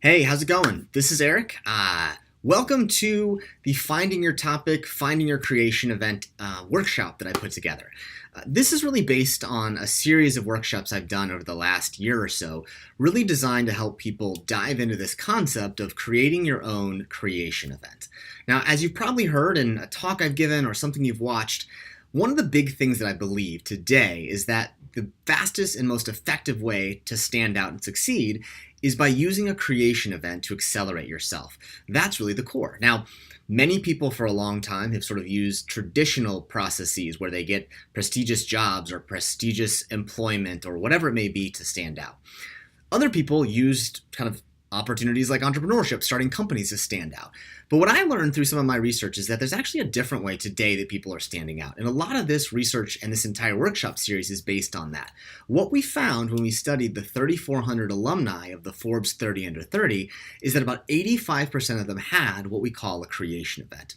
Hey, how's it going? This is Eric. Welcome to the Finding Your Topic, Finding Your Creation event workshop that I put together. This is really based on a series of workshops I've done over the last year or so, really designed to help people dive into this concept of creating your own creation event. Now, as you've probably heard in a talk I've given or something you've watched, one of the big things that I believe today is that the fastest and most effective way to stand out and succeed is by using a creation event to accelerate yourself. That's really the core. Now, many people for a long time have sort of used traditional processes where they get prestigious jobs or prestigious employment or whatever it may be to stand out. Other people used kind of opportunities like entrepreneurship, starting companies to stand out. But what I learned through some of my research is that there's actually a different way today that people are standing out. And a lot of this research and this entire workshop series is based on that. What we found when we studied the 3,400 alumni of the Forbes 30 Under 30 is that about 85% of them had what we call a creation event.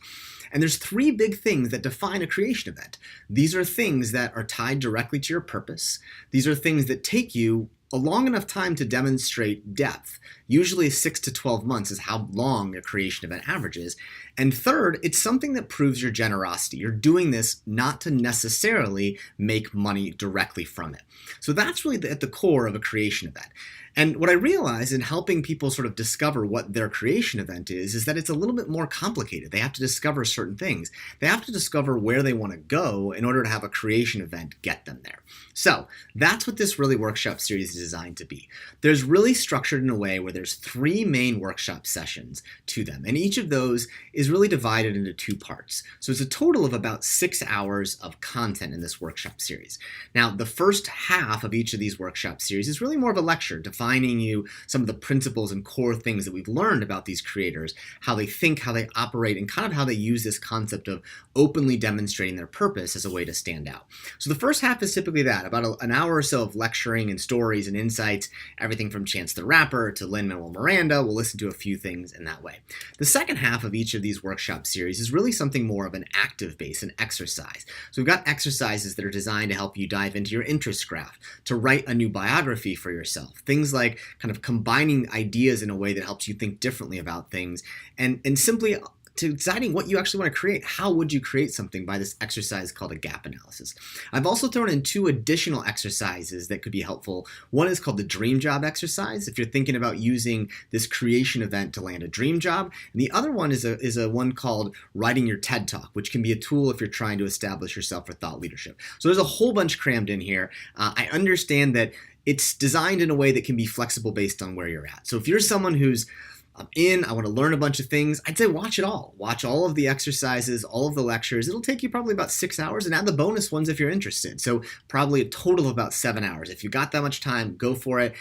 And there's three big things that define a creation event. These are things that are tied directly to your purpose. These are things that take you a long enough time to demonstrate depth. Usually 6 to 12 months is how long a creation event averages. And third, it's something that proves your generosity. You're doing this not to necessarily make money directly from it. So that's really at the core of a creation event. And what I realize in helping people sort of discover what their creation event is that it's a little bit more complicated. They have to discover certain things. They have to discover where they want to go in order to have a creation event get them there. So that's what this really workshop series is designed to be. There's really structured in a way where there's three main workshop sessions to them. And each of those is really divided into two parts. So it's a total of about 6 hours of content in this workshop series. Now, the first half of each of these workshop series is really more of a lecture, defining you some of the principles and core things that we've learned about these creators, how they think, how they operate, and kind of how they use this concept of openly demonstrating their purpose as a way to stand out. So the first half is typically that, about an hour or so of lecturing and stories and insights, everything from Chance the Rapper to Lin-Manuel Miranda. We'll listen to a few things in that way. The second half of each of these workshop series is really something more of an active base, an exercise. So we've got exercises that are designed to help you dive into your interest graph, to write a new biography for yourself, things like kind of combining ideas in a way that helps you think differently about things, and simply to deciding what you actually want to create. How would you create something by this exercise called a gap analysis? I've also thrown in two additional exercises that could be helpful. One is called the dream job exercise, if you're thinking about using this creation event to land a dream job. And the other one is a one called writing your TED Talk, which can be a tool if you're trying to establish yourself for thought leadership. So there's a whole bunch crammed in here. I understand that it's designed in a way that can be flexible based on where you're at. So if you're someone who's I want to learn a bunch of things, I'd say watch it all. Watch all of the exercises, all of the lectures. It'll take you probably about 6 hours, and add the bonus ones if you're interested. So probably a total of about 7 hours. If you got that much time, go for it.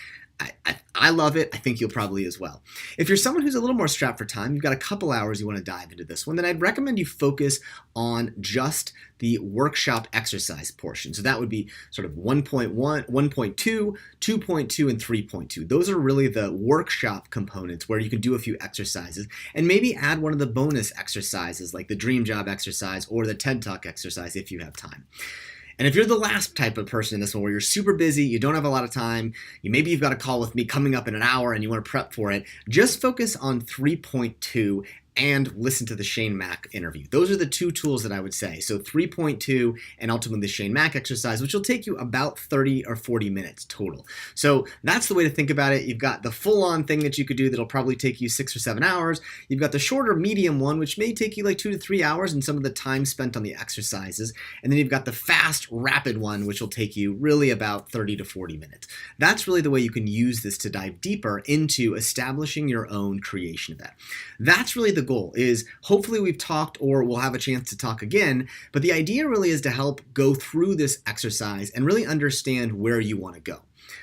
I love it. I think you'll probably as well. If you're someone who's a little more strapped for time, you've got a couple hours you want to dive into this one, then I'd recommend you focus on just the workshop exercise portion. So that would be sort of 1.1, 1.2, 2.2, and 3.2. Those are really the workshop components where you can do a few exercises and maybe add one of the bonus exercises like the dream job exercise or the TED Talk exercise if you have time. And if you're the last type of person in this one where you're super busy, you don't have a lot of time, maybe you've got a call with me coming up in an hour and you want to prep for it, just focus on 3.2 and listen to the Shane Mack interview. Those are the two tools that I would say. So 3.2 and ultimately the Shane Mack exercise, which will take you about 30 or 40 minutes total. So that's the way to think about it. You've got the full-on thing that you could do that'll probably take you 6 or 7 hours. You've got the shorter medium one, which may take you like 2 to 3 hours and some of the time spent on the exercises. And then you've got the fast, rapid one, which will take you really about 30 to 40 minutes. That's really the way you can use this to dive deeper into establishing your own creation event. That's really the goal. Is hopefully we've talked or we'll have a chance to talk again, but the idea really is to help go through this exercise and really understand where you want to go.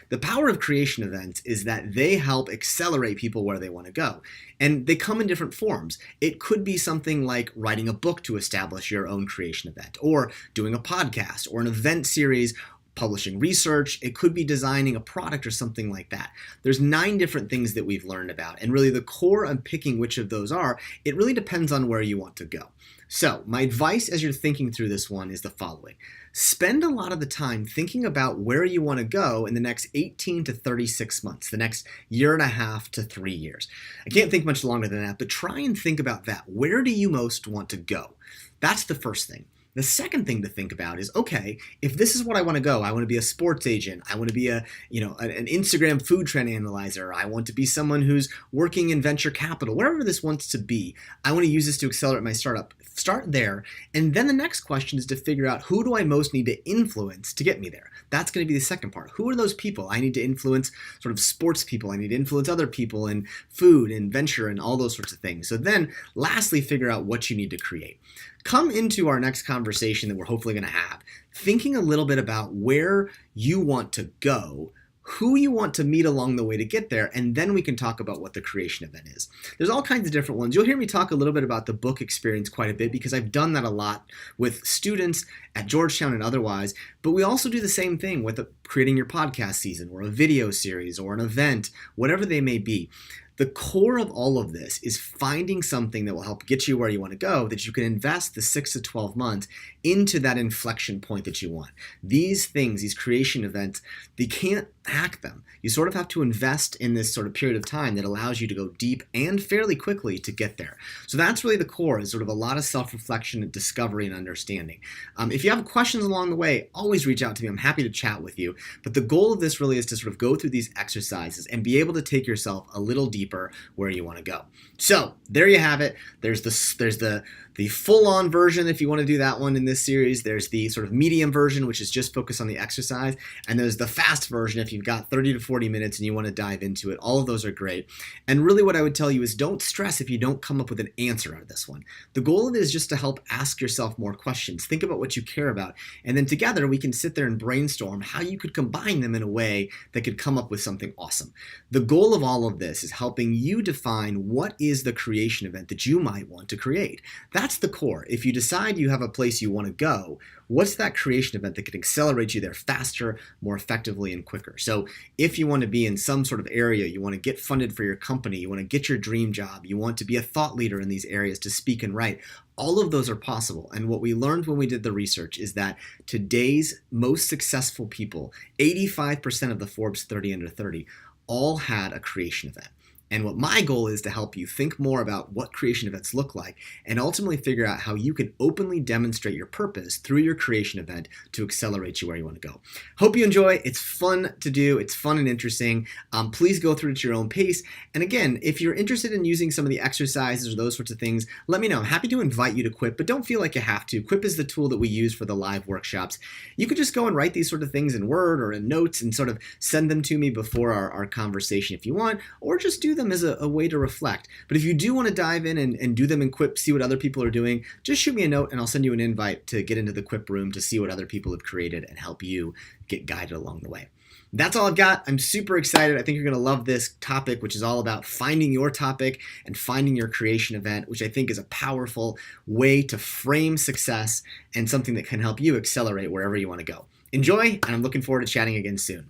The power of creation events is that they help accelerate people where they want to go. And they come in different forms. It could be something like writing a book to establish your own creation event, or doing a podcast, or an event series publishing research, it could be designing a product or something like that. There's 9 different things that we've learned about, and really the core of picking which of those are, it really depends on where you want to go. So my advice as you're thinking through this one is the following. Spend a lot of the time thinking about where you want to go in the next 18 to 36 months, the next year and a half to 3 years. I can't think much longer than that, but try and think about that. Where do you most want to go? That's the first thing. The second thing to think about is, okay, if this is what I want to go, I want to be a sports agent, I want to be an Instagram food trend analyzer, I want to be someone who's working in venture capital, wherever this wants to be, I want to use this to accelerate my startup. Start there, and then the next question is to figure out who do I most need to influence to get me there. That's going to be the second part. Who are those people? I need to influence sort of sports people. I need to influence other people in food and venture and all those sorts of things. So then lastly, figure out what you need to create. Come into our next conversation that we're hopefully going to have thinking a little bit about where you want to go, who you want to meet along the way to get there, and then we can talk about what the creation event is. There's all kinds of different ones. You'll hear me talk a little bit about the book experience quite a bit because I've done that a lot with students at Georgetown and otherwise, but we also do the same thing with creating your podcast season or a video series or an event, whatever they may be. The core of all of this is finding something that will help get you where you want to go, that you can invest the 6 to 12 months into that inflection point that you want. These things, these creation events, you can't hack them. You sort of have to invest in this sort of period of time that allows you to go deep and fairly quickly to get there. So that's really the core, is sort of a lot of self-reflection and discovery and understanding. If you have questions along the way, always reach out to me. I'm happy to chat with you. But the goal of this really is to sort of go through these exercises and be able to take yourself a little deeper where you want to go. So there you have it. There's the full-on version if you want to do that one in this series. There's the sort of medium version, which is just focused on the exercise. And there's the fast version if you've got 30 to 40 minutes and you want to dive into it. All of those are great. And really what I would tell you is don't stress if you don't come up with an answer out of this one. The goal of it is just to help ask yourself more questions. Think about what you care about. And then together we can sit there and brainstorm how you could combine them in a way that could come up with something awesome. The goal of all of this is helping you define what is the creation event that you might want to create. That's the core. If you decide you have a place you want to go, what's that creation event that can accelerate you there faster, more effectively, and quicker? So if you want to be in some sort of area, you want to get funded for your company, you want to get your dream job, you want to be a thought leader in these areas to speak and write, all of those are possible. And what we learned when we did the research is that today's most successful people, 85% of the Forbes 30 under 30, all had a creation event. And what my goal is to help you think more about what creation events look like and ultimately figure out how you can openly demonstrate your purpose through your creation event to accelerate you where you want to go. Hope you enjoy. It's fun to do. It's fun and interesting. Please go through it at your own pace. And again, if you're interested in using some of the exercises or those sorts of things, let me know. I'm happy to invite you to Quip, but don't feel like you have to. Quip is the tool that we use for the live workshops. You could just go and write these sort of things in Word or in notes and sort of send them to me before our conversation if you want, or just do them as a way to reflect. But if you do want to dive in and do them in Quip, see what other people are doing, just shoot me a note and I'll send you an invite to get into the Quip room to see what other people have created and help you get guided along the way. That's all I've got. I'm super excited. I think you're going to love this topic, which is all about finding your topic and finding your creation event, which I think is a powerful way to frame success and something that can help you accelerate wherever you want to go. Enjoy, and I'm looking forward to chatting again soon.